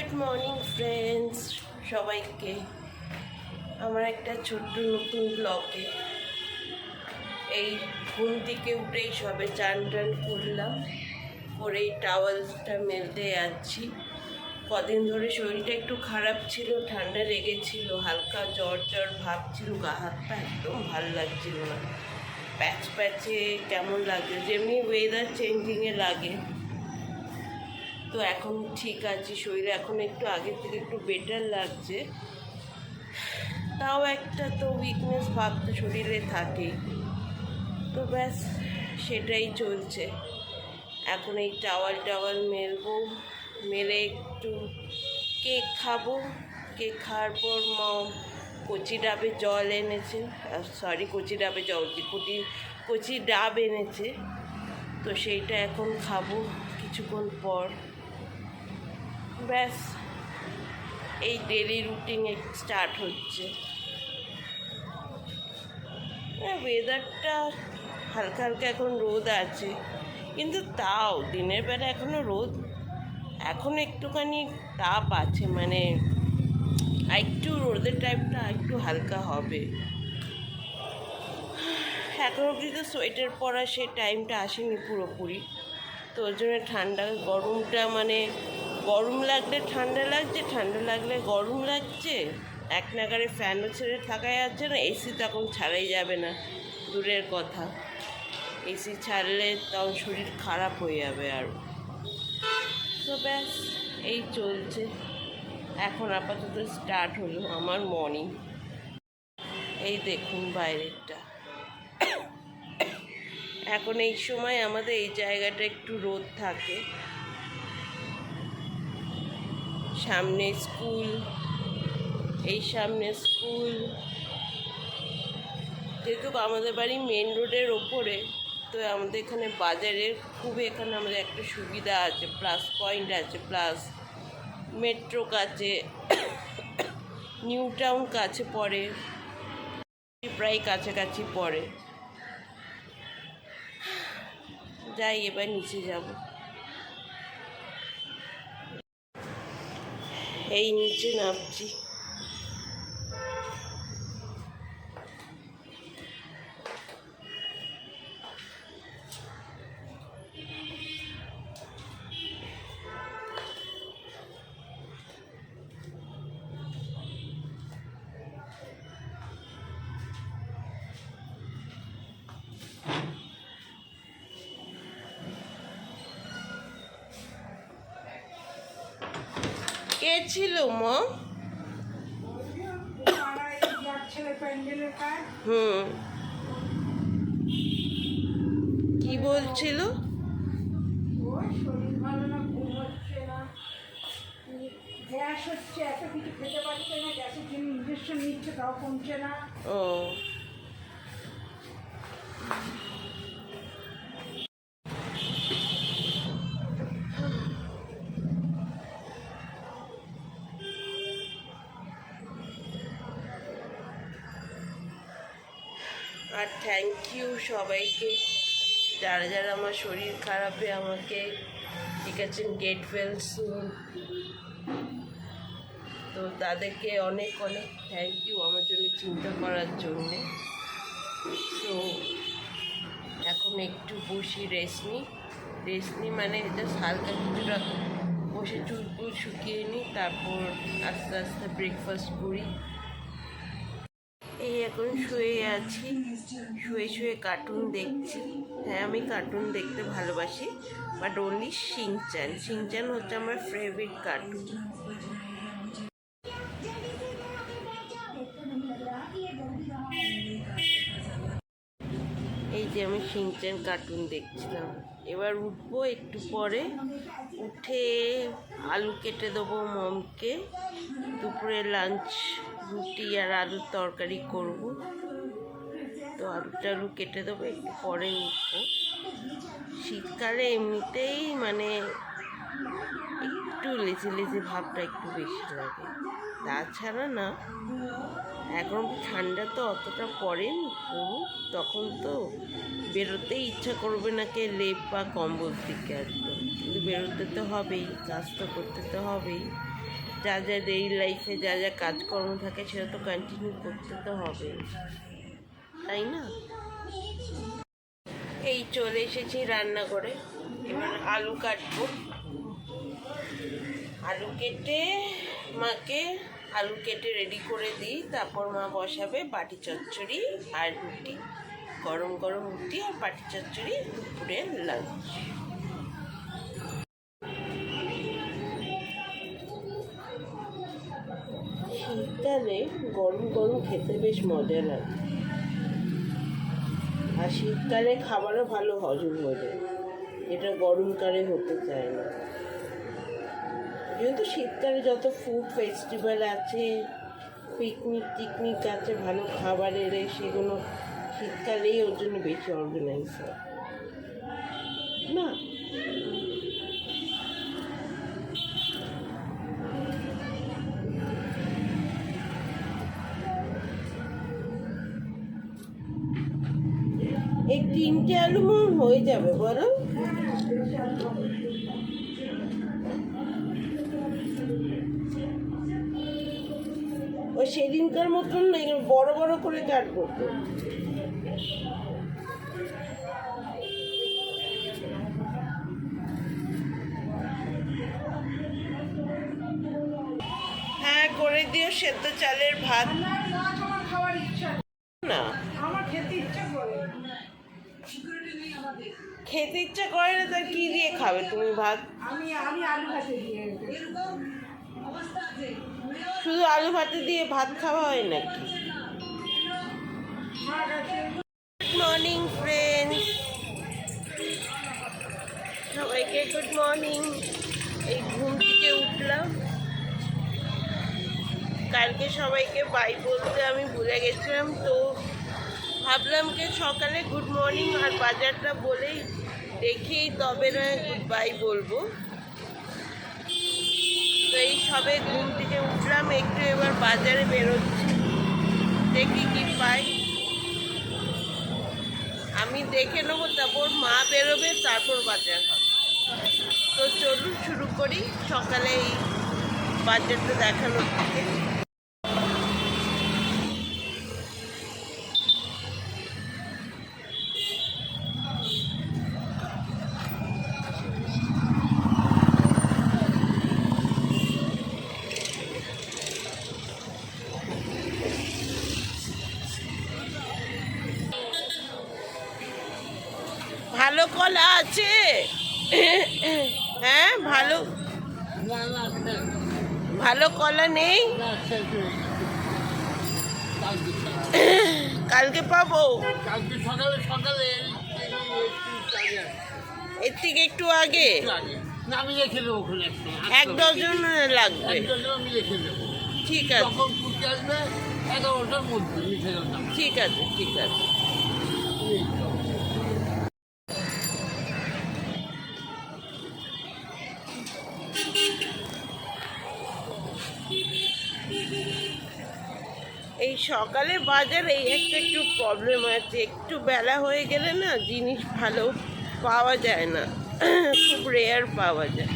Good morning friends, সবাইকে আমার একটা ছোট্ট নতুন ব্লগে। এই ঘুম থেকে উঠেই সবে চান টান করলাম, করে টাওয়ালটা মেলতে যাচ্ছি। কদিন ধরে শরীরটা একটু খারাপ ছিল, ঠান্ডা লেগেছিল, হালকা জ্বর জ্বর ভাব ছিল, গা হাত পা একদম ভালো লাগছিল না, প্যাচ প্যাচে কেমন লাগছে, যেমনি ওয়েদার চেঞ্জিংয়ে লাগে। তো এখন ঠিক আছে, শরীরে এখন একটু আগের থেকে একটু বেটার লাগছে। তাও একটা তো উইকনেস ভাব তো শরীরে থাকে, তো ব্যাস সেটাই চলছে। এখন এই টাওয়াল মেলবো, মেলে একটু কেক খাবো। কেক খাওয়ার পর কচি ডাবে জল এনেছে, কচি ডাব এনেছে, তো সেইটা এখন খাবো কিছুক্ষণ পর। ব্যাস এই ডেলি রুটিন স্টার্ট হচ্ছে। ওয়েদারটা হালকা হালকা এখন রোদ আছে, কিন্তু তাও দিনের বেলা এখনও রোদ, এখন একটুখানি তাপ আছে, মানে একটু রোদের টাইপটা একটু হালকা হবে। এখন অবধি তো সোয়েটার পরা সে টাইমটা আসেনি পুরোপুরি, তো ওর জন্য ঠান্ডা গরমটা, মানে গরম লাগলে ঠান্ডা লাগছে, ঠান্ডা লাগলে গরম লাগছে, এক নাগারে ফ্যানও ছেড়ে থাকা যাচ্ছে না। এসি তখন ছাড়াই যাবে না, দূরের কথা, এসি ছাড়লে তখন শরীর খারাপ হয়ে যাবে আরও। তো ব্যাস এই চলছে। এখন আপাতত স্টার্ট হলো আমার মর্নিং। এই দেখুন বাইরেরটা, এখন এই সময় আমাদের এই জায়গাটা একটু রোদ থাকে। সামনে স্কুল, এই সামনে স্কুল, যেহেতু আমাদের বাড়ি মেন রোডের ওপরে, তো আমাদের এখানে বাজারের এখানে আমাদের একটা সুবিধা আছে, প্লাস পয়েন্ট আছে, প্লাস মেট্রো কাছে, নিউ টাউন কাছে পড়ে, প্রায় কাছাকাছি পড়ে। যাই, এবার নিচে যাব। এই নিচে নামছি। কে ছিল মা? কি বলছিল? শরীর ভালো না, ঘুম হচ্ছে না, গ্যাস হচ্ছে, এত কিছু খেতে পারছে না, গ্যাসের জন্য ইঞ্জেকশন নিচ্ছে, তাও কমছে না। ও আর থ্যাংক ইউ সবাইকে, যারা যারা আমার শরীর খারাপে আমাকে লিখেছেন গেট ওয়েল সুন, তো তাদেরকে অনেক অনেক থ্যাংক ইউ আমার জন্য চিন্তা করার জন্যে। তো এখন একটু বসি, রেস্ট নিই, মানে জাস্ট হালকা কিছুটা বসে চুল শুকিয়ে নিই, তারপর আস্তে আস্তে ব্রেকফাস্ট করি। এই এখন শুয়ে আছি, শুয়ে কার্টুন দেখছি। হ্যাঁ, আমি কার্টুন দেখতে ভালোবাসি, বাট অনলি শিনচ্যান হচ্ছে আমার ফেভারিট কার্টুন। এই যে আমি শিনচ্যান কার্টুন দেখছিলাম। এবার উঠবো একটু পরে, উঠে আলু কেটে দেবো মমকে, দুপুরে লাঞ্চ রুটি আর আলুর তরকারি করব। তো আলু কেটে দেবো, একটু পরে উঠবো। শীতকালে এমনিতেই মানে একটু লেজি ভাবটা একটু বেশি লাগে, তাছাড়া না। এখন ঠান্ডা তো অতটা পড়েনি, তখন তো বেরোতেই ইচ্ছা করবে না কে লেপ বা কম্বল থেকে একদম, কিন্তু বেরোতে তো হবেই, কাজ তো করতে তো হবেই। যা যা ডেইলি লাইফে যা যা কাজকর্ম থাকে সেটা তো কন্টিনিউ করতে তো হবে, তাই না? এই চলে এসেছি রান্না করে, এবার আলু কাটবো। আলু কেটে মাকে আলু কেটে রেডি করে দিই, তারপর মা বসাবে বাটি চচ্চড়ি আর রুটি, গরম গরম রুটি আর বাটি চচ্চড়ি দুপুরের লাঞ্চ। শীতকালে গরম গরম খেতে বেশ মজা লাগে, আর শীতকালে খাবারও ভালো হজম হয়ে যায়, এটা গরমকালে হতে চায় না। যেহেতু শীতকালে যত ফুড ফেস্টিভ্যাল আছে, পিকনিক টিকনিক আছে, ভালো খাবারের সেগুলো শীতকালেই ওর জন্য বেশি অর্গানাইজ হয় না। এই 3টে আলু মন হয়ে যাবে বলো? ওই সেদিনকার মতন বড় বড় করে কাটবো তো। হ্যাঁ করে দিও সেদ্ধ চালের ভাত। খাওয়ার ইচ্ছা না, আমার খেতে ইচ্ছা করে। খেতে ইচ্ছা করে না, তা কি দিয়ে খাবে তুমি ভাত? আমি আলু ভাতে দিয়ে শুধু আলু ভাতে দিয়ে ভাত খাওয়া হয় নাকি? গুড মর্নিং ফ্রেন্ডস, সবাইকে গুড মর্নিং। এই ঘুম থেকে উঠলাম, কালকে সবাইকে বাই বলতে আমি ভুলে গেছিলাম, তো ভাবলাম কি সকালে গুড মর্নিং আর বাজারটা বলেই দেখেই তবে না গুড বাই বলবো। তো এই সবে ঘুম থেকে উঠলাম, একটু এবার বাজারে বেরোচ্ছি, দেখি কি পাই। আমি দেখে নেবো, তারপর মা বেরোবে, তারপর বাজার হবে। তো চলুন শুরু করি সকালে এই বাজারটা দেখানোর থেকে। ভালো কলা আছে? হ্যাঁ, ভালো ভালো কলা নেই? কালকে পাবো? এর থেকে একটু আগে আমি রেখে দেবো, 1 ডজন লাগবে। ঠিক আছে, যখন ফুটে আসবে 11টার মধ্যে লিখে দেবো। ঠিক আছে, ঠিক আছে। এই সকালে বাজারে এই একটু প্রবলেম আছে, একটু বেলা হয়ে গেলে না জিনিস ভালো পাওয়া যায় না, খুব রেয়ার পাওয়া যায়।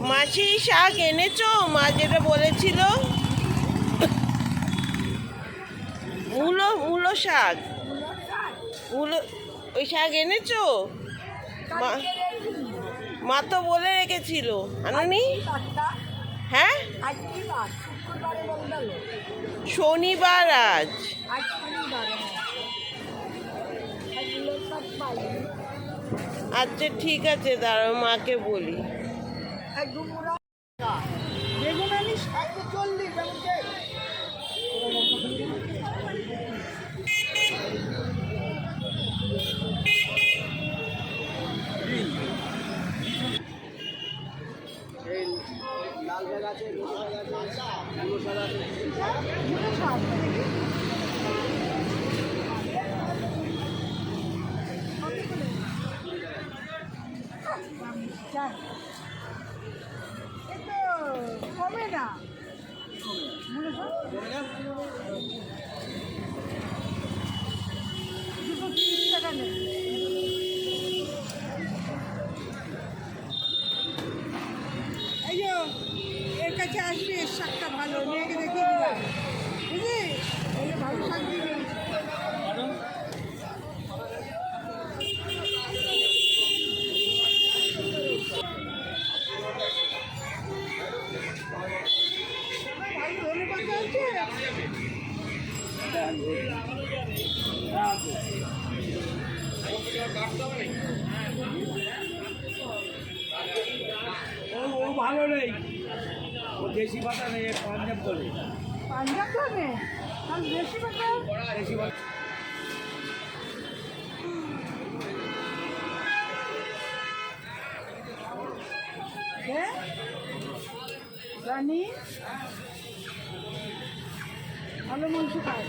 মাছি শাক এনেছো? মা যেটা বলেছিল, মূলো শাক, ওই শাক এনেছো? মা তো বলে রেখেছিল, আনোনি? হ্যাঁ, শনিবার আজ। আচ্ছা ঠিক আছে, দাঁড়াও মাকে বলি। বেগুন আনিস 140। লাল ব্যাগ আছে, দাম চাই এই তো কমে না মনে হয় 230 টাকা নেই এই যে এর কাছে আসবে এর শাকটা ভালো মেয়েকে দেখিয়ে দিলাম বুঝলি এই যে ভালো শাক দিবি ভালো ধনে পাতা আছে ও ভালো নেই ও দেশি পাতা নেই পাঞ্জাব বলে পাঞ্জাব ধনে আর বেশি পাতা দেশি পাতা হ্যাঁ রানী ভালো মাংস খায়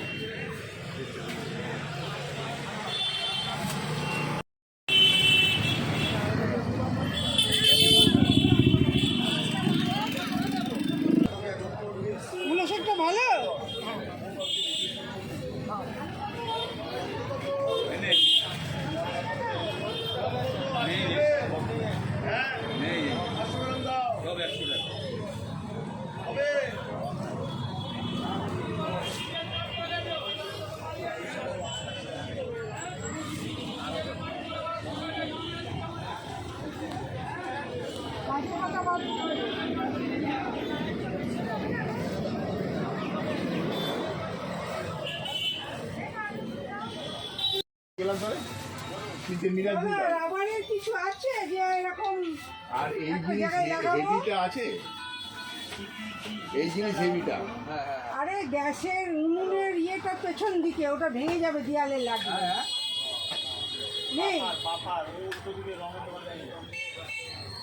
মূলা শাকটা ভালো গেলাম ধরে কিন্তু মিরাজ দাদা, দুইটা। রাবারের কিছু আছে যে এরকম আর এই একটা জিনিস জায়গায় লাগাবো? হেভিটা আছে এই জিনিস হেভিটা আরে গ্যাসের উনুনের ইয়েটা পেছন দিকে ওটা ভেঙে যাবে দেয়ালে লাগবে নেই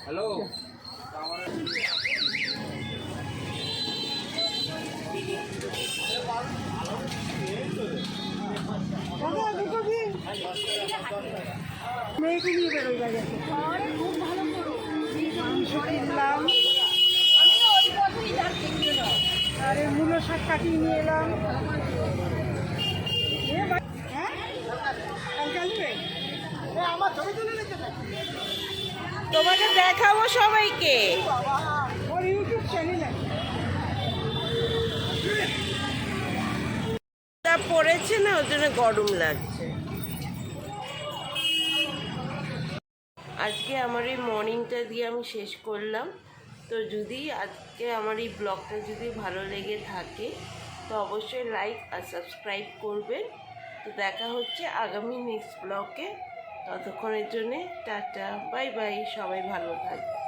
হ্যালো দাদা দুটো দিন মেয়েকে নিয়ে বেরোই বাজারে খুব ভালো মাংস কিনলাম আরে মূলো শাক কাটিয়ে নিয়ে এলাম হ্যাঁ কালকে আসবে আমার ছবি তুলে নিতে তোমাকে দেখাবো সবাইকে। ওর ইউটিউব চ্যানেল আছে তা পড়েছে না ওর জন্য গরম লাগছে। আজকে আমার এই মর্নিংটা দিয়ে আমি শেষ করলাম। তো যদি আজকে আমার এই ব্লগটা যদি ভালো লেগে থাকে তো অবশ্যই লাইক আর সাবস্ক্রাইব করবেন। তো দেখা হচ্ছে আগামী নেক্সট ব্লগে। ততক্ষণের জন্যে টাটা বাই বাই, সবাই ভালো থাকবে।